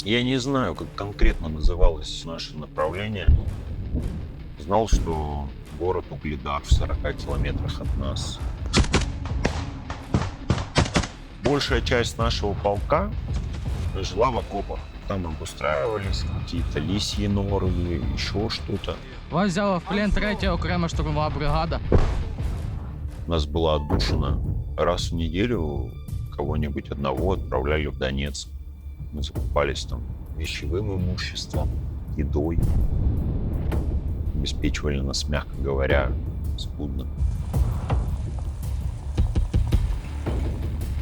Я не знаю, как конкретно называлось наше направление. Знал, что город Угледар в 40 километрах от нас. Большая часть нашего полка жила в окопах. Там обустраивались какие-то лисьи норы, еще что-то. Вас взяла в плен 3-я окрема штурмова бригада. У нас была отдушина. Раз в неделю кого-нибудь одного отправляли в Донецк. Мы закупались там вещевым имуществом, едой. Обеспечивали нас, мягко говоря, скудно.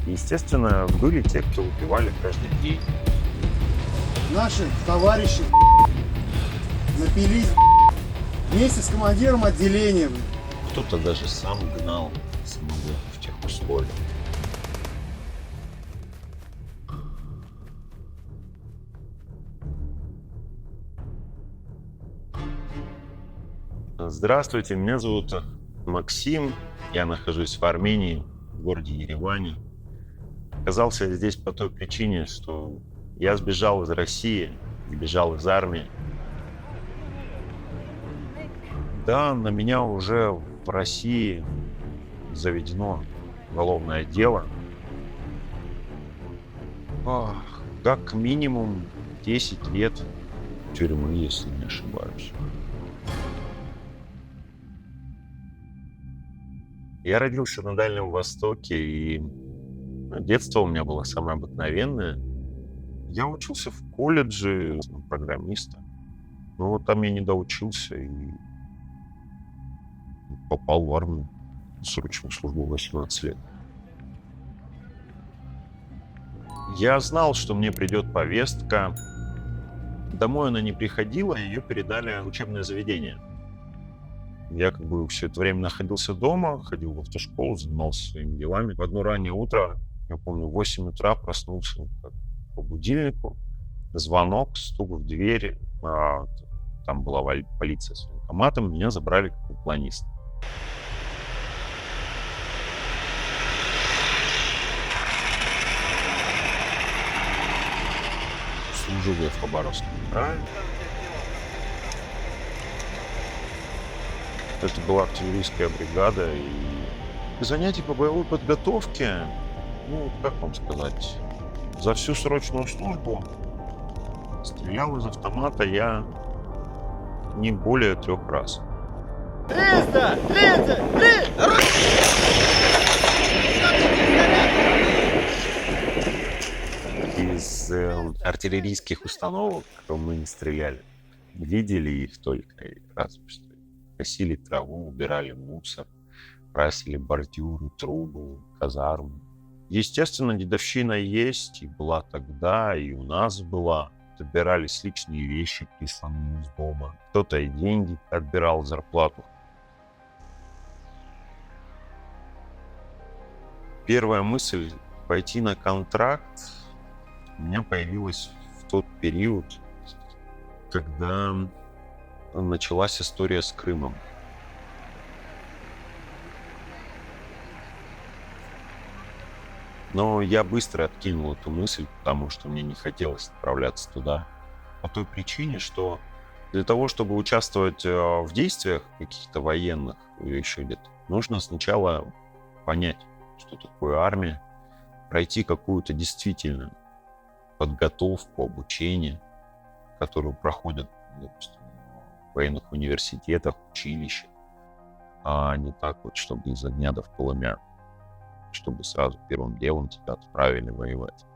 Естественно, были те, кто выпивали каждый день. Наши товарищи напились вместе с командиром отделения. Кто-то даже сам гнал самого в тех условиях. Здравствуйте, меня зовут Максим. Я нахожусь в Армении, в городе Ереване. Оказался я здесь по той причине, что я сбежал из России, сбежал из армии. Да, на меня уже в России заведено уголовное дело. Как минимум 10 лет тюрьмы, если не ошибаюсь. Я родился на Дальнем Востоке, и детство у меня было самое обыкновенное. Я учился в колледже программиста. Но вот там я не доучился и попал в армию. Срочную службу 18 лет. Я знал, что мне придет повестка. Домой она не приходила, ее передали в учебное заведение. Я как бы все это время находился дома, ходил в автошколу, занимался своими делами. В одно раннее утро, я помню, в 8 утра проснулся по будильнику. Звонок, стук в дверь. Там была полиция с военкоматом. Меня забрали как уклониста. Служил я в Хабаровском крае. Это была артиллерийская бригада, и занятия по боевой подготовке, как вам сказать, за всю срочную службу стрелял из автомата я не более 3 раз. 333! Из артиллерийских установок мы не стреляли. Видели их только разве что. Косили траву, убирали мусор, красили бордюры, трубы, казармы. Естественно, дедовщина есть, и была тогда, и у нас была. Отбирались личные вещи, присланные из дома. Кто-то и деньги отбирал, зарплату. Первая мысль пойти на контракт у меня появилась в тот период, когда началась история с Крымом. Но я быстро откинул эту мысль, потому что мне не хотелось отправляться туда. По той причине, что для того, чтобы участвовать в действиях каких-то военных или еще где-то, нужно сначала понять, что такое армия, пройти какую-то действительно подготовку, обучение, которую проходят, допустим, в военных университетах, училищах, а не так вот, чтобы изо дня до полымя, чтобы сразу первым делом тебя отправили воевать.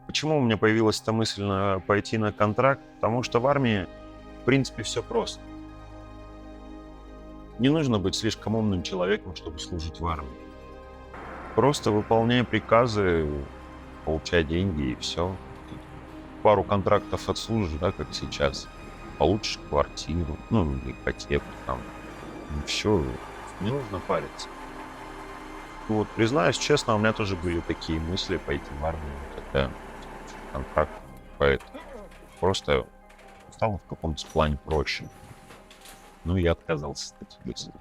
Почему у меня появилась эта мысль пойти на контракт? Потому что в армии, в принципе, все просто. Не нужно быть слишком умным человеком, чтобы служить в армии. Просто выполняй приказы, получай деньги и все. Пару контрактов отслужишь, да, как сейчас. Получишь квартиру, ипотеку там. И все, не нужно париться. Вот, признаюсь честно, у меня тоже были такие мысли пойти в армию, когда контракт, поэтому просто стало в каком-то плане проще. Я отказался от этих мыслей.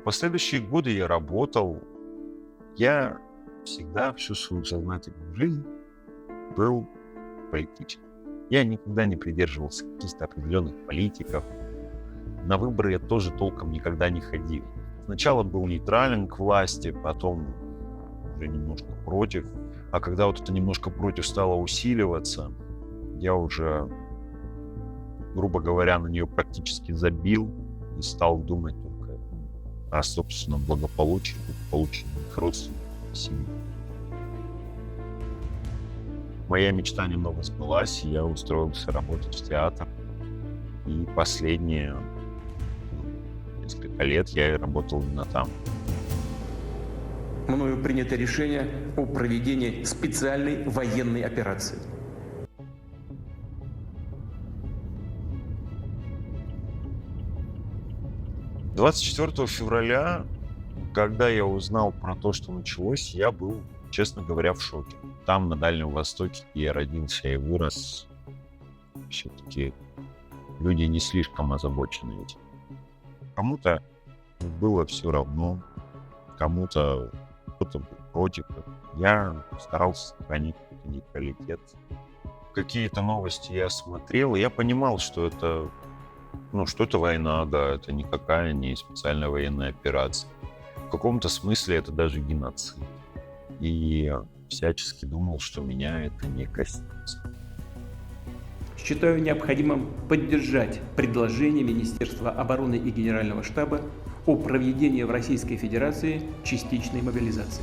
последующие годы я работал. Я всегда всю свою сознательную жизнь был политичен. Я никогда не придерживался каких-то определенных политиков. На выборы я тоже толком никогда не ходил. Сначала был нейтрален к власти, потом уже немножко против. А когда вот это немножко против стало усиливаться, я уже, грубо говоря, на нее практически забил и стал думать только о собственном благополучии, благополучии моих родственников, семьи. Моя мечта немного сбылась, и я устроился работать в театр. И последние несколько лет я работал именно там. Мною принято решение о проведении специальной военной операции. — 24 февраля, когда я узнал про то, что началось, я был, честно говоря, в шоке. Там, на Дальнем Востоке, где я родился и вырос, все-таки люди не слишком озабочены этим. Кому-то было все равно, кому-то кто-то был против. Я старался сохранить какой-то нейтралитет. Какие-то новости я смотрел, и я понимал, что это, что это война, да, это никакая не специальная военная операция. В каком-то смысле это даже геноцид. И всячески думал, что меня это не коснется. Считаю необходимым поддержать предложение Министерства обороны и Генерального штаба о проведении в Российской Федерации частичной мобилизации.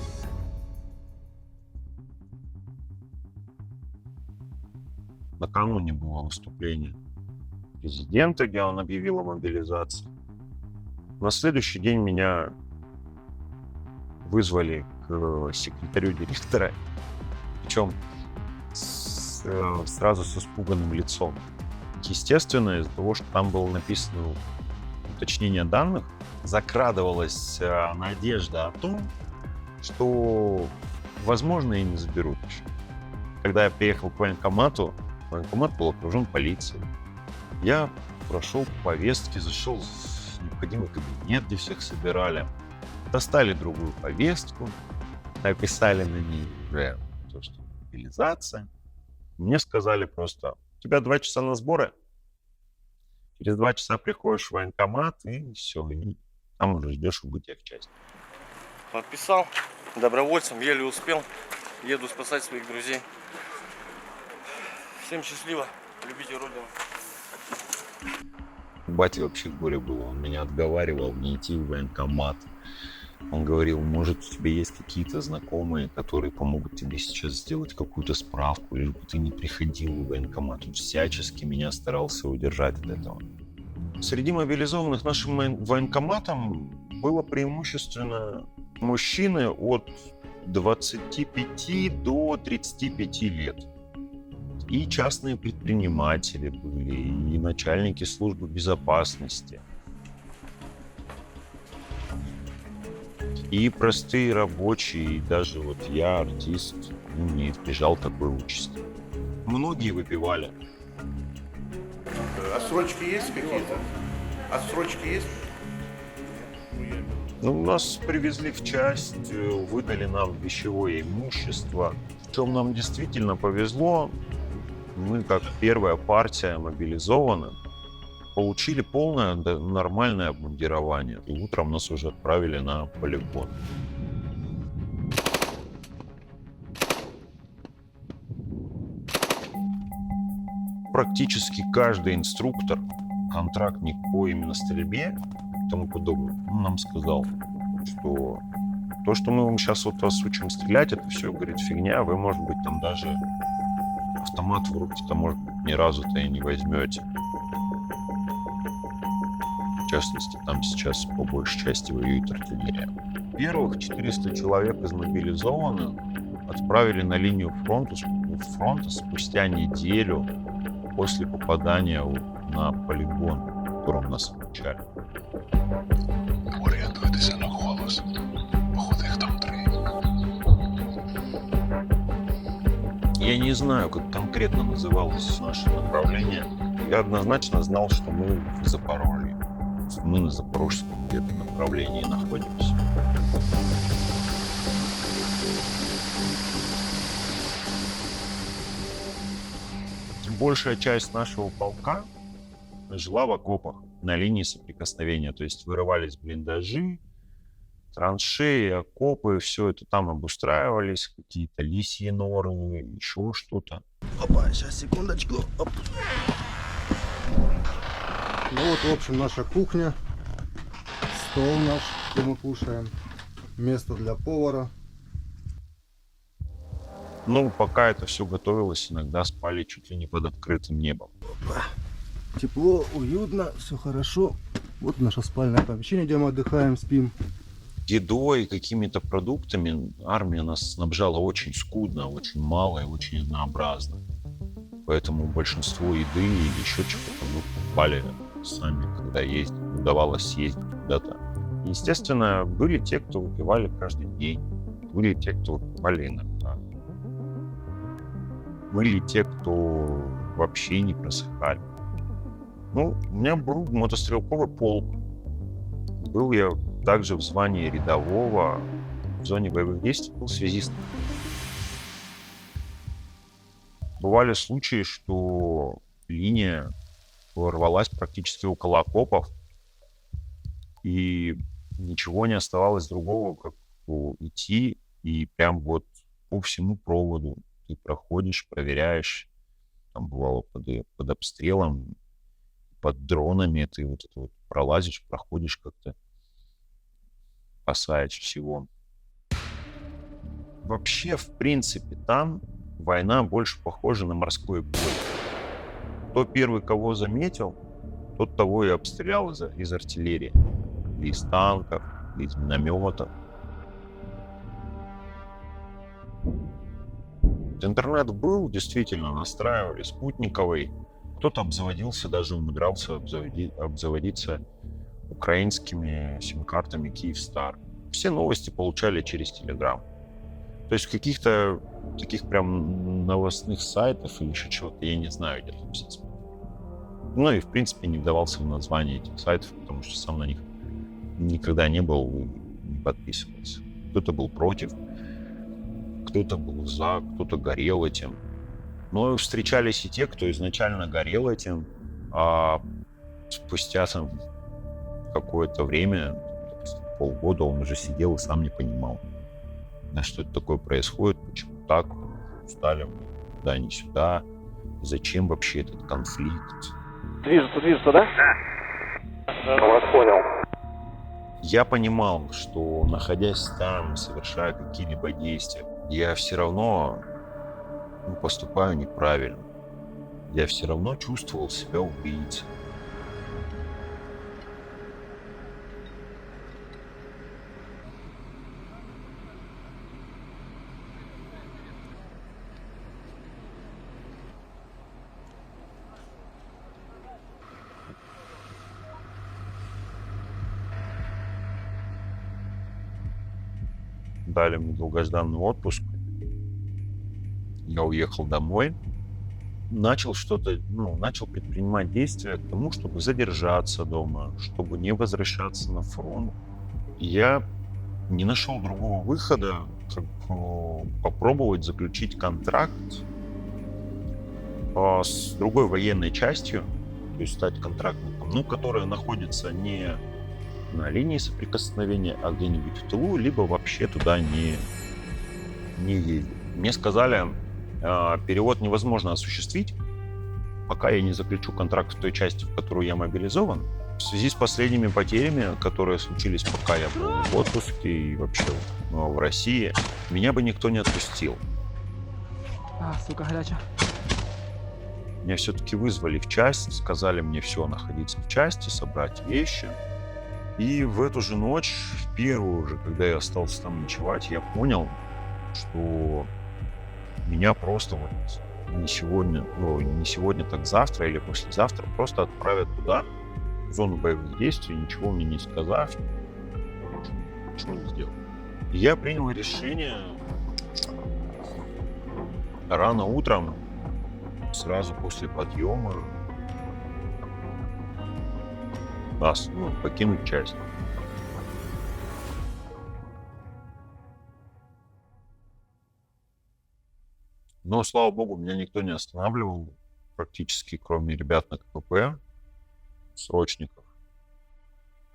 Накануне было выступление президента, где он объявил о мобилизации. На следующий день меня вызвали к секретарю директора, причем сразу с испуганным лицом. Естественно, из-за того, что там было написано уточнение данных, закрадывалась надежда о том, что, возможно, и не заберут еще. Когда я приехал к военкомату, военкомат был окружен полицией. Я прошел по повестке, зашел в необходимый кабинет, где всех собирали. Достали другую повестку, написали на ней уже то, что мобилизация. Мне сказали просто: у тебя 2 часа на сборы, через 2 часа приходишь в военкомат, и все, и там уже ждешь убытия в часть. Подписал добровольцем, еле успел, еду спасать своих друзей. Всем счастливо, любите Родину. Батя вообще горе было, он меня отговаривал не идти в военкомат. Он говорил: может, у тебя есть какие-то знакомые, которые помогут тебе сейчас сделать какую-то справку, лишь бы ты не приходил в военкомат. Он всячески меня старался удержать от этого. Среди мобилизованных нашим военкоматом было преимущественно мужчины от 25 до 35 лет. И частные предприниматели были, и начальники службы безопасности. И простые рабочие, и даже вот я, артист, не избежал такой участи. Многие выпивали. Отсрочки есть какие-то? Отсрочки есть? Нас привезли в часть, выдали нам вещевое имущество. В чем нам действительно повезло, мы, как первая партия мобилизованных, получили полное нормальное обмундирование. И утром нас уже отправили на полигон. Практически каждый инструктор, контрактник по именно стрельбе и тому подобное, нам сказал, что то, что мы вам сейчас вот вас учим стрелять, это все, говорит, фигня. Вы, может быть, там даже автомат в руки-то, может быть, ни разу-то и не возьмете. В частности, там сейчас по большей части воюет артиллерия. Первых 400 человек из мобилизованных отправили на линию фронта спустя неделю после попадания на полигон, в котором нас обучали. Орієнтуйтеся на голос. Походу, їх там 3. Я не знаю, как конкретно называлось наше направление. Я однозначно знал, что мы в Запорожье. Мы на Запорожском где-то направлении находимся. Большая часть нашего полка жила в окопах на линии соприкосновения. То есть вырывались блиндажи, траншеи, окопы, все это там обустраивались, какие-то лисьи норы, еще что-то. Опа, сейчас, секундочку. Оп. Ну вот, в общем, наша кухня. Стол наш, где мы кушаем. Место для повара. Ну, пока это все готовилось, иногда спали чуть ли не под открытым небом. Тепло, уютно, все хорошо. Вот наше спальное помещение, где мы отдыхаем, спим. Едой, какими-то продуктами армия нас снабжала очень скудно, очень мало и очень однообразно. Поэтому большинство еды или еще чего-то мы покупали сами, когда удавалось съездить куда-то. Естественно, были те, кто выпивали каждый день. Были те, кто выпивали иногда. Были те, кто вообще не просыхали. Ну, у меня был мотострелковый полк. Был я также в звании рядового. В зоне боевых действий был связистом. Бывали случаи, что линия рвалась практически около окопов, и ничего не оставалось другого, как идти и прям вот по всему проводу ты проходишь, проверяешь. Там бывало под обстрелом, под дронами ты вот это вот пролазишь, проходишь как-то, спасаешь всего. Вообще, в принципе, там война больше похожа на морской бой. Кто первый кого заметил, тот того и обстрелял из артиллерии, или из танков, или из минометов. Интернет был, действительно, настраивали спутниковый. Кто-то обзаводился, даже умудрялся обзаводиться украинскими сим-картами Kyivstar. Все новости получали через Telegram. То есть каких-то таких прям новостных сайтов или еще чего-то я не знаю, где там все. Ну и в принципе не вдавался в название этих сайтов, потому что сам на них никогда не был, не подписывался. Кто-то был против, кто-то был за, кто-то горел этим. Но встречались и те, кто изначально горел этим, а спустя там какое-то время, полгода, он уже сидел и сам не понимал, да, что это такое происходит, почему так, устали, да, не сюда, зачем вообще этот конфликт. Вижу, да? Вас понял. Я понимал, что, находясь там, совершая какие-либо действия, я все равно поступаю неправильно. Я все равно чувствовал себя убийцей. Дали мне долгожданный отпуск. Я уехал домой. Начал предпринимать действия к тому, чтобы задержаться дома, чтобы не возвращаться на фронт. Я не нашел другого выхода, как попробовать заключить контракт с другой военной частью, то есть стать контрактником, которая находится не на линии соприкосновения, а где-нибудь в тылу, либо вообще туда не ездить. Мне сказали, перевод невозможно осуществить, пока я не заключу контракт в той части, в которую я мобилизован. В связи с последними потерями, которые случились, пока я был в отпуске и вообще в России, меня бы никто не отпустил. Сука, горячая. Меня все-таки вызвали в часть, сказали мне все, находиться в части, собрать вещи. И в эту же ночь, в первую же, когда я остался там ночевать, я понял, что меня просто не сегодня, так завтра или послезавтра просто отправят туда, в зону боевых действий, ничего мне не сказав, что сделал. И я принял решение рано утром, сразу после подъема, нас, покинуть часть. Но, слава богу, меня никто не останавливал, практически, кроме ребят на КПП, срочников,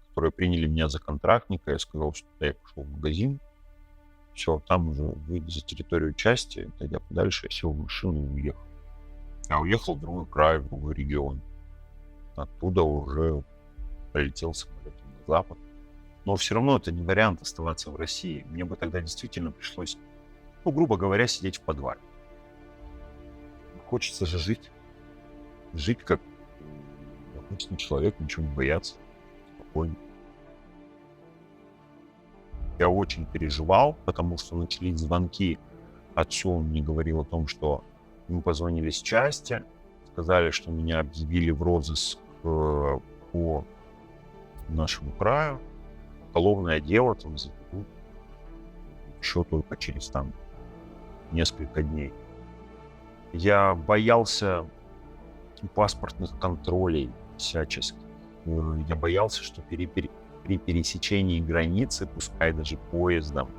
которые приняли меня за контрактника. Я сказал, что я пошел в магазин. Все, там уже выйдя за территорию части, отойдя подальше, я сел в машину и уехал. Я уехал в другой край, в другой регион. Оттуда уже полетел самолетом на запад. Но все равно это не вариант оставаться в России. Мне бы тогда действительно пришлось, грубо говоря, сидеть в подвале. Хочется же жить. Жить как обычный человек, ничего не бояться. Спокойно. Я очень переживал, потому что начались звонки отцу. Он мне говорил о том, что ему позвонили с части, сказали, что меня объявили в розыск по нашему краю. Уголовное дело там заведут еще только через несколько дней. Я боялся паспортных контролей всячески. Я боялся, что при пересечении границы, пускай даже поездом,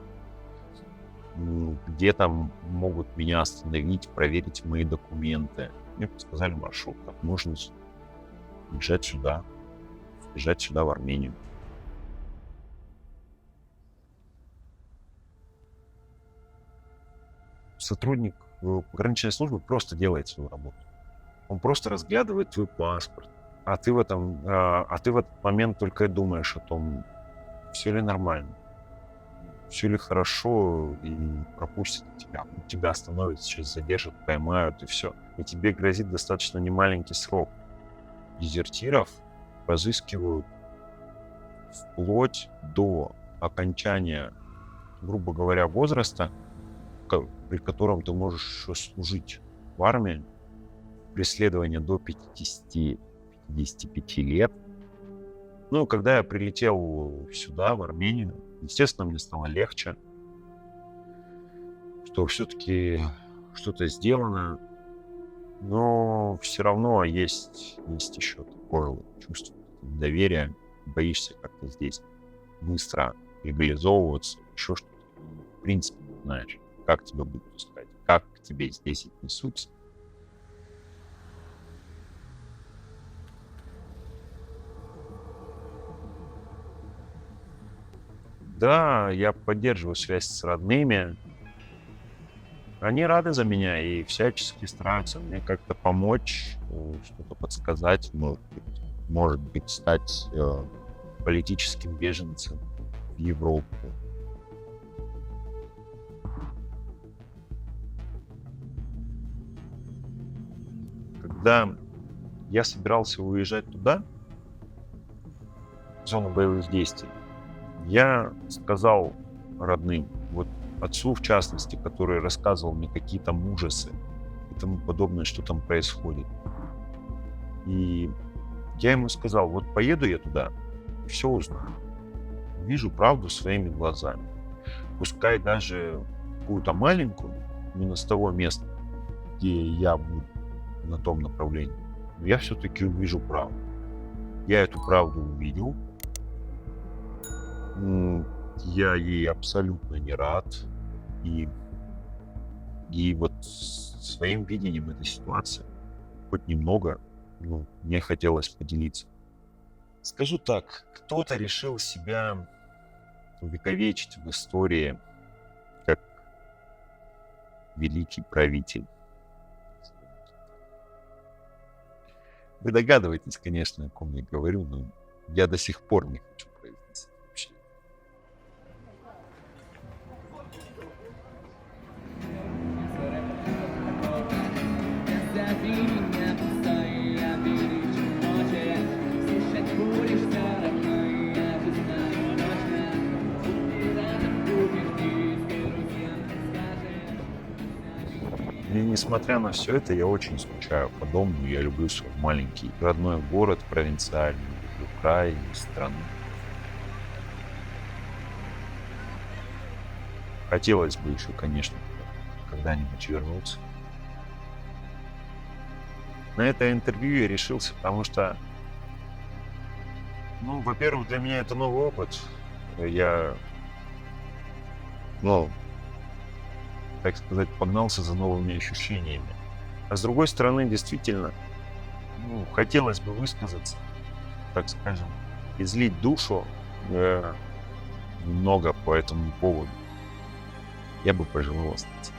где-то могут меня остановить, проверить мои документы. Мне подсказали маршрут, как можно бежать сюда в Армению. Сотрудник пограничной службы просто делает свою работу. Он просто разглядывает твой паспорт, а ты в этот момент только думаешь о том, все ли нормально, все ли хорошо, и пропустят тебя. Тебя остановят, сейчас задержат, поймают, и все. И тебе грозит достаточно немаленький срок. Дезертиров разыскивают вплоть до окончания, грубо говоря, возраста, при котором ты можешь еще служить в армии, преследование до 55 лет. Когда я прилетел сюда, в Армению, естественно, мне стало легче, что все-таки что-то сделано, но все равно есть еще такое чувство доверия, боишься как-то здесь быстро легализовываться, еще что-то. В принципе, не знаешь, как тебя будут искать, как к тебе здесь отнесутся. Да, я поддерживаю связь с родными. Они рады за меня и всячески стараются мне как-то помочь, что-то подсказать, может быть, стать политическим беженцем в Европу. Когда я собирался уезжать туда, в зону боевых действий, я сказал родным, отцу в частности, который рассказывал мне какие там ужасы и тому подобное, что там происходит. И я ему сказал, поеду я туда и все узнаю. Вижу правду своими глазами. Пускай даже какую-то маленькую, именно с того места, где я буду на том направлении, но я все-таки увижу правду. Я эту правду увидел. Я ей абсолютно не рад. И своим видением этой ситуации хоть немного, мне хотелось поделиться. Скажу так, кто-то решил себя увековечить в истории как великий правитель. Вы догадываетесь, конечно, о ком я говорю, но я до сих пор не хочу произнести вообще. И несмотря на все это, я очень скучаю по дому. Я люблю свой маленький родной город, провинциальный, люблю край и страну. Хотелось бы еще, конечно, когда-нибудь вернуться. На это интервью я решился, потому что Ну, во-первых, для меня это новый опыт. Я, ну, так сказать, погнался за новыми ощущениями. А с другой стороны, действительно, ну, хотелось бы высказаться, так скажем, излить душу немного по этому поводу. Я бы пожелал остаться.